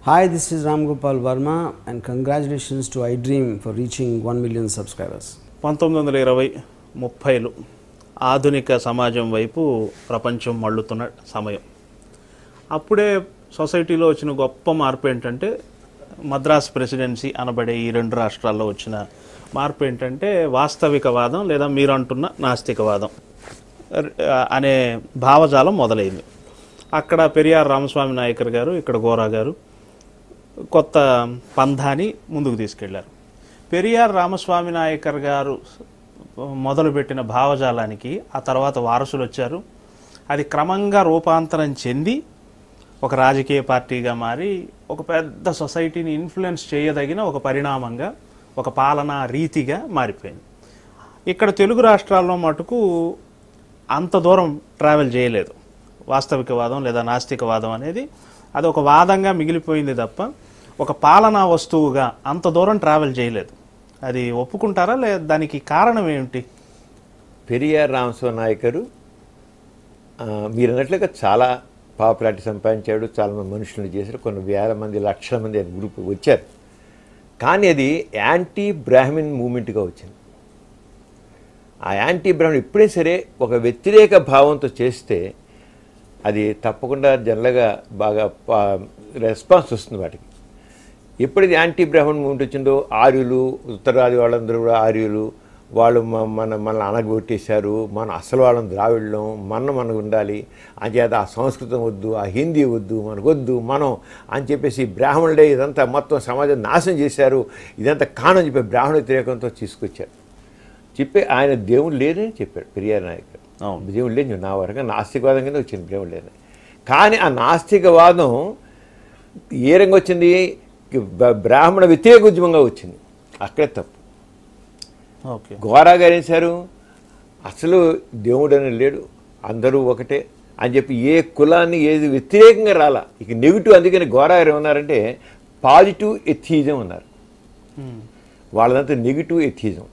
Hi, this is Ram Gopal Verma and congratulations to iDream for reaching 1 million subscribers. 1920-30లు ఆధునిక సమాజం వైపు ప్రపంచం మళ్ళుతున్న సమయం. అప్పుడే సొసైటీలో వచ్చిన గొప్ప మార్పు ఏంటంటే మద్రాస్ ప్రెసిడెన్సీ అనబడే ఈ రెండు రాష్ట్రాల్లో వచ్చిన మార్పు ఏంటంటే వాస్తవికవాదం లేదా మీరు అంటున్న నాస్తికవాదం అనే భావజాలం మొదలైంది. అక్కడ పెరియార్ రామస్వామి నాయకర్ గారు, ఇక్కడ గోరా గారు కొత్త పంధాని ముందుకు తీసుకెళ్లారు. పెరియార్ రామస్వామి నాయకర్ గారు మొదలుపెట్టిన భావజాలానికి ఆ తర్వాత వారసులు వచ్చారు. అది క్రమంగా రూపాంతరం చెంది ఒక రాజకీయ పార్టీగా మారి ఒక పెద్ద సొసైటీని ఇన్ఫ్లుయెన్స్ చేయదగిన ఒక పరిణామంగా, ఒక పాలనా రీతిగా మారిపోయింది. ఇక్కడ తెలుగు రాష్ట్రాల్లో మటుకు అంత దూరం ట్రావెల్ చేయలేదు. వాస్తవికవాదం లేదా నాస్తికవాదం అనేది అది ఒక వాదంగా మిగిలిపోయింది తప్ప ఒక పాలనా వస్తువుగా అంత దూరం ట్రావెల్ చేయలేదు. అది ఒప్పుకుంటారా? లేదా దానికి కారణం ఏమిటి? పెరియార్ రామస్వామి నాయకరు మీరు అన్నట్లుగా చాలా పాపులారిటీ సంపాదించాడు, చాలామంది మనుషులను చేశారు, కొన్ని వేల మంది లక్షల మంది గ్రూప్ వచ్చారు. కానీ అది యాంటీ బ్రాహ్మిన్ మూమెంట్గా వచ్చింది. ఆ యాంటీ బ్రాహ్మణ్ ఎప్పుడే సరే ఒక వ్యతిరేక భావంతో చేస్తే అది తప్పకుండా జనరల్గా బాగా రెస్పాన్స్ వస్తుంది వాటికి. ఎప్పుడైతే యాంటీ బ్రాహ్మణ్ మూమెంట్ వచ్చిందో ఆర్యులు, ఉత్తరాది వాళ్ళందరూ కూడా ఆర్యులు, వాళ్ళు మనల్ని అనగొట్టేశారు, మన అసలు వాళ్ళని ద్రావిడలం, మనకు ఉండాలి, అంచేత ఆ సంస్కృతం వద్దు, ఆ హిందీ వద్దు, మనకొద్దు, మనం అని చెప్పేసి బ్రాహ్మణుడే ఇదంతా మొత్తం సమాజం నాశనం చేశారు, ఇదంతా కానని చెప్పి బ్రాహ్మణ వ్యతిరేకంతో తీసుకొచ్చారు. చెప్పి ఆయన దేవుడు లేదని చెప్పాడు పెరియార్ నాయకుడు. దేవుడు లేదు, నా వరకు నాస్తికవాదం కింద వచ్చింది దేవుడు లేదని. కానీ ఆ నాస్తికవాదం ఏ రంగా వచ్చింది? బ్రాహ్మణ వ్యతిరేక ఉద్యమంగా వచ్చింది. అక్కడే తప్పు. గోరా గారు ఏం చేశారు? అసలు దేవుడు అని లేడు, అందరూ ఒకటే అని చెప్పి ఏ కులాన్ని ఏది వ్యతిరేకంగా రాలా. ఇక నెగిటివ్. అందుకని గోరా గారు ఏమన్నారంటే పాజిటివ్ ఎథియిజం అన్నారు. వాళ్ళదంతా నెగిటివ్ ఎథియిజం.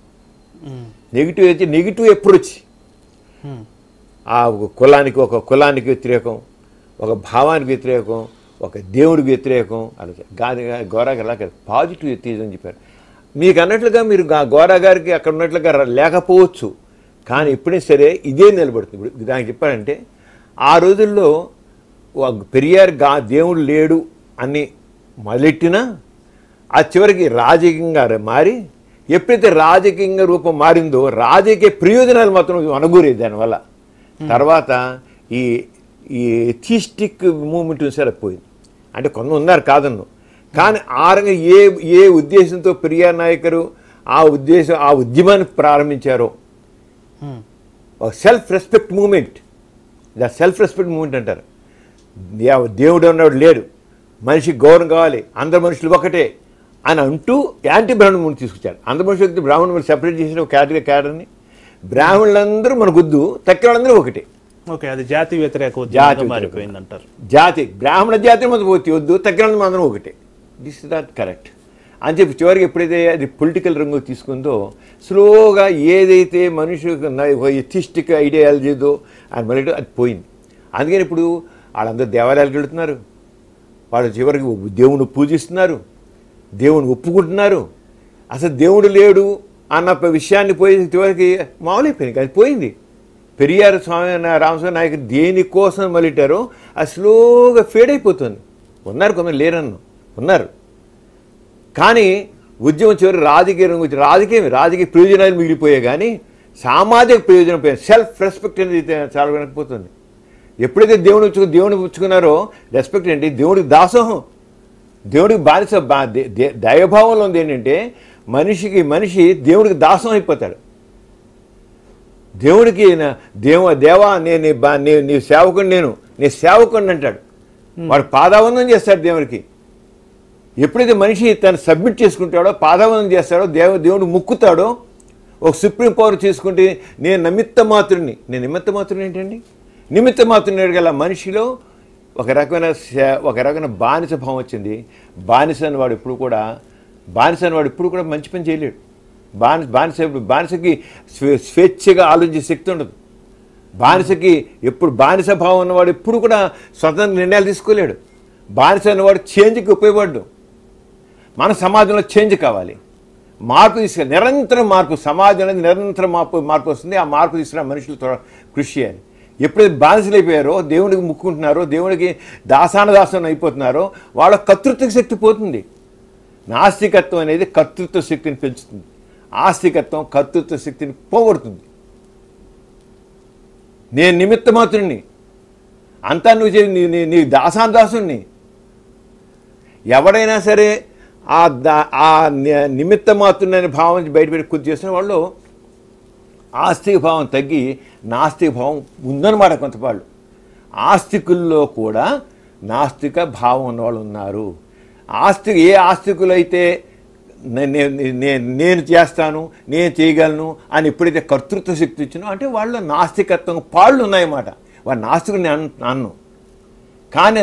నెగిటివ్ అయితే నెగిటివ్ అప్రోచ్. ఆ ఒక కులానికి వ్యతిరేకం, ఒక భావానికి వ్యతిరేకం, ఒక దేవుడికి వ్యతిరేకం అలా గోరా గారు అలా పాజిటివ్ ఎథియిజం అని చెప్పారు. మీకు అన్నట్లుగా మీరు గోరా గారికి అక్కడ ఉన్నట్లుగా లేకపోవచ్చు, కానీ ఎప్పుడైనా సరే ఇదే నిలబడుతుంది. ఇప్పుడు దానికి చెప్పారంటే ఆ రోజుల్లో పెరియార్ దేవుడు లేడు అని మొదలెట్టినా ఆ చివరికి రాజకీయంగా మారి, ఎప్పుడైతే రాజకీయంగా రూపం మారిందో రాజకీయ ప్రయోజనాలు మాత్రం అనుగురేది దానివల్ల. తర్వాత ఈ ఎథిస్టిక్ మూమెంట్ సరిపోయింది. అంటే కొంత ఉన్నారు కాదన్ను, కానీ ఆ రంగా ఏ ఉద్దేశంతో పెరియార్ నాయకరు ఆ ఉద్యమాన్ని ప్రారంభించారో, self respect movement, self respect movement అంటారు. దేవుడు అన్నాడు లేడు, మనిషికి గౌరవం కావాలి, అందరు మనుషులు ఒకటే అని అంటూ యాంటీ బ్రాహ్మణ మూమెంట్ తీసుకొచ్చారు. అందరు మనుషులు బ్రాహ్మణ సెపరేట్ చేసిన ఒక క్యాటరీని బ్రాహ్మణులందరూ మనకొద్దు, తక్కిన వాళ్ళందరూ ఒకటే. ఓకే, అది జాతి వ్యతిరేక జాతి మారిపోయింది అంటారు. జాతి బ్రాహ్మణ జాతి మనం పోతే వద్దు, తక్కిన వాళ్ళందరూ అందరం ఒకటే. దిస్ ఇస్ నాట్ కరెక్ట్ అని చెప్పి చివరికి ఎప్పుడైతే అది పొలిటికల్ రంగు తీసుకుందో స్లోగా ఏదైతే మనుషులకు ఎథిస్టిక్ ఐడియాలజీదో అని మళ్ళీ అది పోయింది. అందుకని ఇప్పుడు వాళ్ళందరూ దేవాలయాలకు వెళుతున్నారు, వాళ్ళు చివరికి దేవుని పూజిస్తున్నారు, దేవుని ఒప్పుకుంటున్నారు. అసలు దేవుడు లేడు అన్న విషయాన్ని పోయి చివరికి మామూలైపోయింది. అది పోయింది. పెరియార్ రామస్వామి నాయకుడు దేనికోసం మళ్ళిట్టారో అది స్లోగా ఫేడ్ అయిపోతుంది. ఉన్నారు కొందరు లేరన్ను ఉన్నారు, కానీ ఉద్యమం చివరి రాజకీయ రంగు వచ్చి రాజకీయ ప్రయోజనాలు మిగిలిపోయాయి, కానీ సామాజిక ప్రయోజనం పోయాయి. సెల్ఫ్ రెస్పెక్ట్ అనేది చాలా వెనకపోతుంది. ఎప్పుడైతే దేవుని పుచ్చుకున్నారో రెస్పెక్ట్ ఏంటి? దేవుడికి దాసోహం, దేవుడికి బానిస. దైవభావంలో ఉంది ఏంటంటే మనిషి దేవుడికి దాసం అయిపోతాడు. దేవుడికి దేవా నీ సేవకుని నీ సేవకుని అంటాడు. వాడు పాదావందనం చేస్తాడు దేవుడికి. ఎప్పుడైతే మనిషి తను సబ్మిట్ చేసుకుంటాడో, పాదావందనం చేస్తాడో, దేవుడు ముక్కుతాడో, ఒక సుప్రీం పవర్ తీసుకుంటే నేను నిమిత్త మాత్రుని ఏంటండి? నిమిత్త మాత్రుని గల మనిషిలో ఒక రకమైన బానిస భావం వచ్చింది. బానిస అని వాడు ఎప్పుడు కూడా మంచి పని చేయలేడు. బానిసకి స్వేచ్ఛగా ఆలోచించే శక్తి ఉండదు. బానిసకి ఎప్పుడు బానిస భావం ఉన్నవాడు ఎప్పుడు కూడా స్వతంత్ర నిర్ణయాలు తీసుకోలేడు. బానిస ఉన్నవాడు చేంజ్కి ఉపయోగపడ్డు. మన సమాజంలో చేంజ్ కావాలి, మార్పు తీసుకు, నిరంతరం మార్పు, సమాజంలో నిరంతరం మార్పు వస్తుంది. ఆ మార్పు తీసుకున్న మనుషులు కృషి చేయాలి. ఎప్పుడైతే బానిసలు అయిపోయారో, దేవుడికి ముక్కుంటున్నారో, దేవుడికి దాసాను అయిపోతున్నారో, వాళ్ళ కర్తృత్వ శక్తి పోతుంది. నాస్తికత్వం అనేది కర్తృత్వ శక్తిని పెంచుతుంది, ఆస్తికత్వం కర్తృత్వ శక్తిని పోగొడుతుంది. నేను నిమిత్త మాత్రుడిని, అంతా నువ్వు నీ దాసుని. ఎవడైనా సరే ఆ నిమిత్త మాత్రుని అనే భావం నుంచి బయటపెట్టి కొద్ది చేసిన వాళ్ళు ఆస్తిక భావం తగ్గి నాస్తిక భావం ఉందన్నమాట. కొంతవాళ్ళు ఆస్తికుల్లో కూడా నాస్తిక భావం ఉన్నవాళ్ళు ఉన్నారు. ఏ ఆస్తికులు అయితే నేను చేస్తాను, నేను చేయగలను అని ఎప్పుడైతే కర్తృత్వ శక్తి ఇచ్చినో అంటే వాళ్ళు నాస్తికత్వం పాళ్ళు ఉన్నాయన్నమాట. వాడు నాస్తికుని అన్ను. కానీ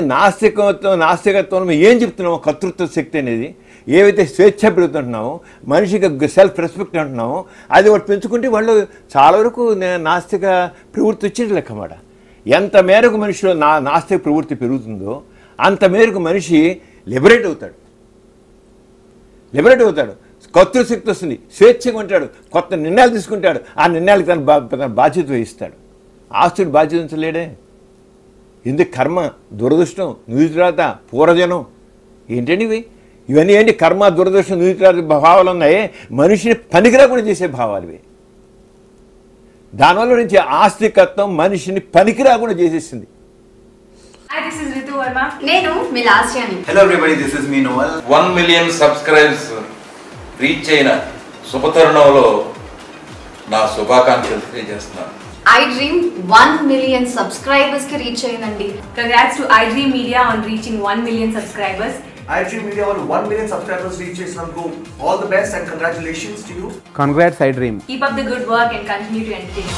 నాస్తికత్వంలో ఏం చెప్తున్నామో, కర్తృత్వ శక్తి అనేది ఏవైతే స్వేచ్ఛ పెరుగుతుంటున్నామో, మనిషికి సెల్ఫ్ రెస్పెక్ట్ అంటున్నామో, అది వాడు పెంచుకుంటే వాళ్ళు చాలా వరకు నాస్తిక ప్రవృత్తి వచ్చేది లెక్కమాట. ఎంత మేరకు మనిషిలో నాస్తిక ప్రవృత్తి పెరుగుతుందో అంత మేరకు మనిషి లిబరేట్ అవుతాడు. కర్తృశక్తి వస్తుంది, స్వేచ్ఛగా ఉంటాడు, కొత్త నిర్ణయాలు తీసుకుంటాడు. ఆ నిర్ణయాలకు తన బాధ్యత వహిస్తాడు. ఆస్తుడు బాధ్యత ఉంచలేడే. ఎందుకు? కర్మ, దురదృష్టం, నుదిరాత, పూర్వజనం ఏంటండి ఇవన్నీ ఏంటి? కర్మ, దురదృష్టం, నుదిరాత భావాలు ఉన్నాయి. మనిషిని పనికిరాకుండా చేసే భావాలు ఇవి. దానివల్ల నుంచి ఆస్తికత్వం మనిషిని పనికిరాకుండా చేసేసింది. Hi, this is Ritu Verma. నేను మీ లాస్ట్ యాని. Hello everybody, this is me Noel. 1 million subscribers reach అయిన శుభతరుణంలో నా శుభాకాంక్షలు తెలియజేస్తున్నాను. iDream 1 million subscribers కి రీచ్ అయ్యిందండి. Congrats to iDream Media on reaching 1 million subscribers. iDream Media వాళ్ళు 1 million subscribers reach చేసినందుకు all the best and congratulations to you. Congrats iDream. Keep up the good work and continue to entertain.